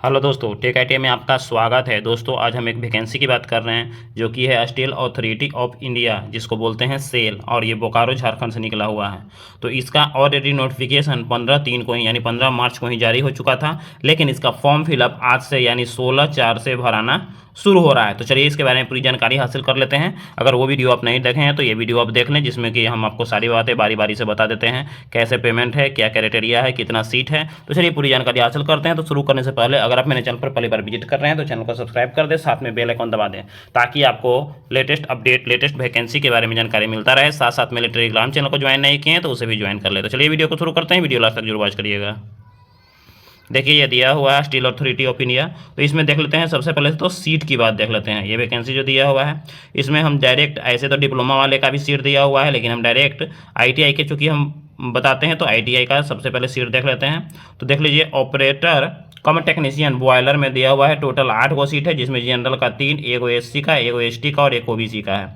Hello दोस्तों, take IT में आपका स्वागत है। दोस्तों, आज हम एक वैकेंसी की बात कर रहे हैं जो कि है स्टील अथॉरिटी ऑफ इंडिया, जिसको बोलते हैं सेल, और ये बोकारो झारखंड से निकला हुआ है। तो इसका ऑलरेडी नोटिफिकेशन 15/3 को ही यानी 15 मार्च को ही जारी हो चुका था, लेकिन इसका फॉर्म फिलअप आज से यानी 16/4 से भराना शुरू हो रहा है। तो चलिए इसके बारे में पूरी जानकारी हासिल कर लेते हैं। अगर वो वीडियो आप नहीं देखे हैं तो ये वीडियो आप देख लें, जिसमें कि हम आपको सारी बातें बारी बारी से बता देते हैं, कैसे पेमेंट है, क्या क्राइटेरिया है, कितना सीट है। तो चलिए पूरी जानकारी हासिल करते हैं। तो शुरू करने से पहले अगर आप मेरे चैनल पर पहली बार विजिट कर रहे हैं तो चैनल को सब्सक्राइब कर दें, साथ में बेल आइकन दबा दें, ताकि आपको लेटेस्ट अपडेट, लेटेस्ट वैकेंसी के बारे में जानकारी मिलता रहे। साथ साथ मेरे टेलीग्राम चैनल को ज्वाइन नहीं किए हैं तो उसे भी ज्वाइन कर ले। तो चलिए वीडियो को शुरू करते हैं, वीडियो लास्ट तक जरूर वॉच करिएगा। देखिए ये दिया हुआ है स्टील अथॉरिटी ऑफ इंडिया। तो इसमें देख लेते हैं, सबसे पहले तो सीट की बात देख लेते हैं। ये वैकेंसी जो दिया हुआ है इसमें हम डायरेक्ट, ऐसे तो डिप्लोमा वाले का भी सीट दिया हुआ है, लेकिन हम डायरेक्ट आईटीआई के चूँकि हम बताते हैं तो आईटीआई का सबसे पहले सीट देख लेते हैं। तो देख लीजिए, ऑपरेटर कम टेक्नीशियन बॉयलर में दिया हुआ है। टोटल 8 गो सीट है, जिसमें जनरल का 3, एगो एससी का, एगो एसटी का और एक ओबीसी का है,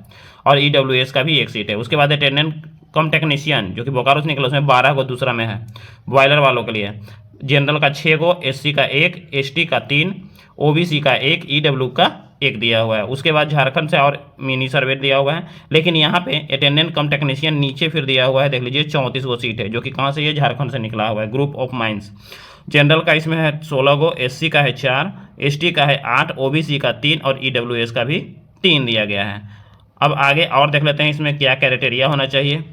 और ईडब्ल्यूएस का भी एक सीट है। उसके बाद अटेंडेंट कम टेक्नीशियन जो कि बोकारो से निकला, उसमें 12 गो दूसरा में है बॉयलर वालों के लिए। जनरल का 6 गो, एससी का 1, एसटी का 3, ओबीसी का 1, ईडब्ल्यू का 1 दिया हुआ है। उसके बाद झारखंड से और मिनी सर्वे दिया हुआ है, लेकिन यहाँ पे अटेंडेंट कम टेक्नीशियन नीचे फिर दिया हुआ है। देख लीजिए 34 गो सीट है, जो कि कहाँ से, ये झारखंड से निकला हुआ है, ग्रुप ऑफ माइंस। जनरल का इसमें है 16 गो, एससी का है 4, एसटी का है 8, ओबीसी का 3 और ईडब्ल्यूएस का भी 3 दिया गया है। अब आगे और देख लेते हैं इसमें क्या क्राइटेरिया होना चाहिए,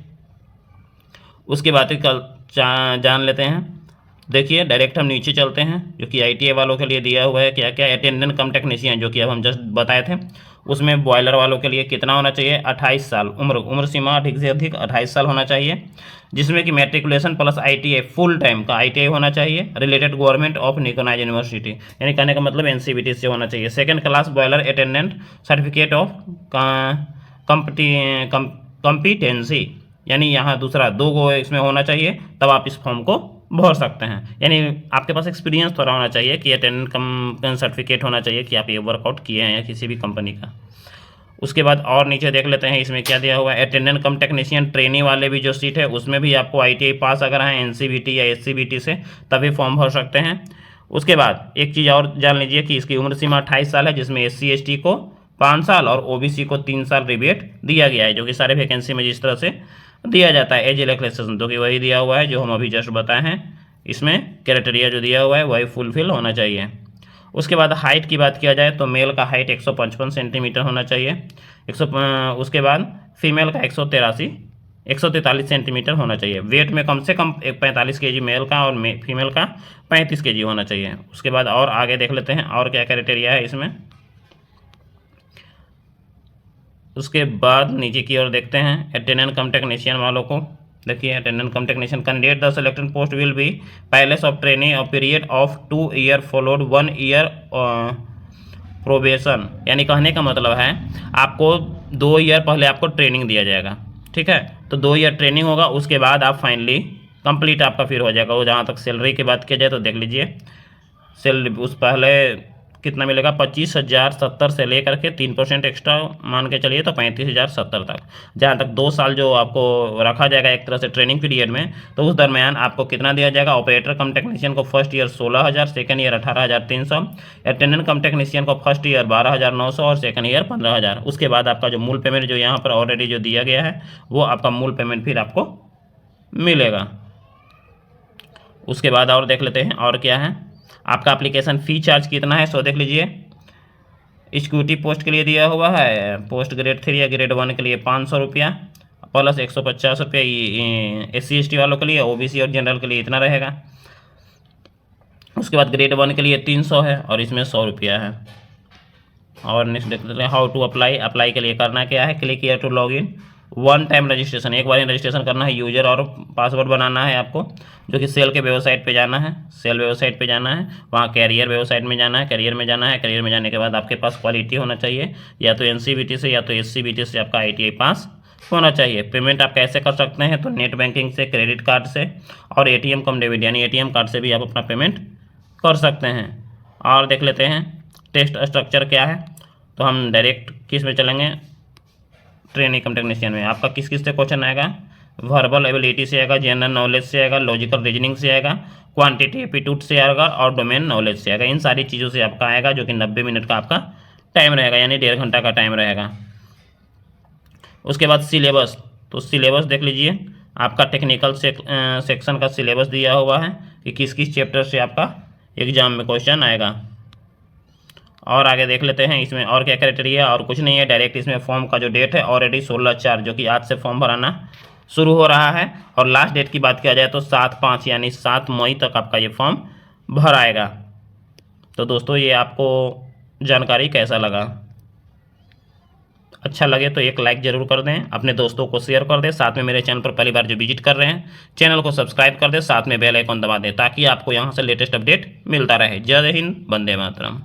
उसके बाद कल जान लेते हैं। देखिए डायरेक्ट हम नीचे चलते हैं, जो कि आईटीआई वालों के लिए दिया हुआ है क्या क्या। अटेंडेंट कम टेक्नीशियन जो कि अब हम जस्ट बताए थे, उसमें बॉयलर वालों के लिए कितना होना चाहिए, 28 साल उम्र सीमा अधिक से अधिक 28 साल होना चाहिए, जिसमें कि matriculation plus ITI full time का आईटीआई होना चाहिए, रिलेटेड गवर्नमेंट ऑफ निकोनाइज यूनिवर्सिटी, यानी कहने का मतलब एनसीवीटी से होना चाहिए। Second class boiler attendant certificate of competency, यानी यहाँ दूसरा 2 गो इसमें होना चाहिए, तब आप इस फॉर्म को भर सकते हैं। यानी आपके पास एक्सपीरियंस थोड़ा होना चाहिए कि अटेंडेंट कम सर्टिफिकेट होना चाहिए कि आप ये वर्कआउट किए हैं या किसी भी कंपनी का। उसके बाद और नीचे देख लेते हैं इसमें क्या दिया हुआ है। अटेंडेंट कम टेक्नीशियन ट्रेनी वाले भी जो सीट है, उसमें भी आपको आईटीआई पास अगर है एनसीवीटी या एससीवीटी से, तभी फॉर्म भर सकते हैं। उसके बाद एक चीज़ और जान लीजिए कि इसकी उम्र सीमा 28 साल है, जिसमें एससी एसटी को 5 साल और ओबीसी को 3 साल रिबेट दिया गया है, जो कि सारे वैकेंसी में जिस तरह से दिया जाता है एज रिलैक्सेशन, तो कि वही दिया हुआ है जो हम अभी जस्ट बताए हैं। इसमें क्राइटेरिया जो दिया हुआ है वही फुलफिल होना चाहिए। उसके बाद हाइट की बात किया जाए तो मेल का हाइट 155 सेंटीमीटर होना चाहिए, 100। उसके बाद फीमेल का 143 सेंटीमीटर होना चाहिए। वेट में कम से कम 45 केजी मेल का और फीमेल का 35 केजी होना चाहिए। उसके बाद और आगे देख लेते हैं और क्या क्राइटेरिया है इसमें। उसके बाद नीचे की ओर देखते हैं अटेंडेंट कम टेक्नीशियन वालों को। देखिए attendant cum technician candidate the selected post will be place of training और period of 2 year followed 1 year probation, यानी कहने का मतलब है आपको 2 ईयर पहले आपको ट्रेनिंग दिया जाएगा, ठीक है। तो 2 ईयर ट्रेनिंग होगा, उसके बाद आप फाइनली कंप्लीट आपका फिर हो जाएगा। वो जहाँ तक सैलरी की बात की जाए तो देख लीजिए सैलरी उस पहले कितना मिलेगा, 25,070 से लेकर के 3% एक्स्ट्रा मान के चलिए तो 35,070 तक। जहाँ तक 2 साल जो आपको रखा जाएगा एक तरह से ट्रेनिंग पीरियड में, तो उस दरमियान आपको कितना दिया जाएगा। ऑपरेटर कम टेक्नीशियन को first year 16,000, second year 18,300, attendant cum technician को फर्स्ट ईयर 12,900 और सेकेंड ईयर 15,000। उसके बाद आपका जो मूल पेमेंट जो यहाँ पर ऑलरेडी जो दिया गया है, वो आपका मूल पेमेंट फिर आपको मिलेगा। उसके बाद और देख लेते हैं और क्या है। आपका एप्लीकेशन फ़ी चार्ज कितना है, सो देख लीजिए। सिक्योरिटी पोस्ट के लिए दिया हुआ है, पोस्ट ग्रेड 3 या ग्रेड 1 के लिए 500 रुपया प्लस 150 रुपया SC ST वालों के लिए, ओबीसी और जनरल के लिए इतना रहेगा। उसके बाद ग्रेड 1 के लिए 300 है और इसमें 100 रुपया है। और नेक्स्ट देख लेते हैं हाउ टू अप्लाई। अप्लाई के लिए करना क्या है, click here to log in, 1 time registration, एक बार रजिस्ट्रेशन करना है। यूजर और पासवर्ड बनाना है आपको, जो कि सेल के वेबसाइट पे जाना है, सेल वेबसाइट पे जाना है, वहाँ कैरियर वेबसाइट में जाना है, कैरियर में जाना है। कैरियर में जाने के बाद आपके पास क्वालिटी होना चाहिए, या तो एनसीवीटी से या तो एससीवीटी से आपका आईटीआई पास होना चाहिए। पेमेंट आप कैसे कर सकते हैं, तो नेट बैंकिंग से, क्रेडिट कार्ड से और एटीएम कम डेबिट यानी एटीएम कार्ड से भी आप अपना पेमेंट कर सकते हैं। और देख लेते हैं टेस्ट स्ट्रक्चर क्या है, तो हम डायरेक्ट किस में चलेंगे, ट्रेनिंग कम टेक्नीशियन में। आपका किस किस से क्वेश्चन आएगा, वर्बल एबिलिटी से आएगा, जनरल नॉलेज से आएगा, लॉजिकल रीजनिंग से आएगा, क्वांटिटी एप्टीट्यूड से आएगा और डोमेन नॉलेज से आएगा। इन सारी चीज़ों से आपका आएगा, जो कि 90 मिनट का आपका टाइम रहेगा, यानी 1.5 घंटा का टाइम रहेगा। उसके बाद सिलेबस, तो सिलेबस देख लीजिए, आपका टेक्निकल सेक्शन का सिलेबस दिया हुआ है कि किस किस चैप्टर से आपका एग्जाम में क्वेश्चन आएगा। और आगे देख लेते हैं इसमें और क्या क्राइटेरिया, और कुछ नहीं है, डायरेक्ट इसमें फॉर्म का जो डेट है ऑलरेडी 16/4, जो कि आज से फॉर्म भराना शुरू हो रहा है। और लास्ट डेट की बात किया जाए तो 7/5 यानी 7 मई तक आपका ये फॉर्म भराएगा। तो दोस्तों ये आपको जानकारी कैसा लगा? अच्छा लगे तो एक लाइक ज़रूर कर दें, अपने दोस्तों को शेयर कर दें, साथ में मेरे चैनल पर पहली बार जो विजिट कर रहे हैं चैनल को सब्सक्राइब कर दें, साथ में बेल आइकन दबा दें ताकि आपको यहाँ से लेटेस्ट अपडेट मिलता रहे। जय हिंद, वंदे मातरम।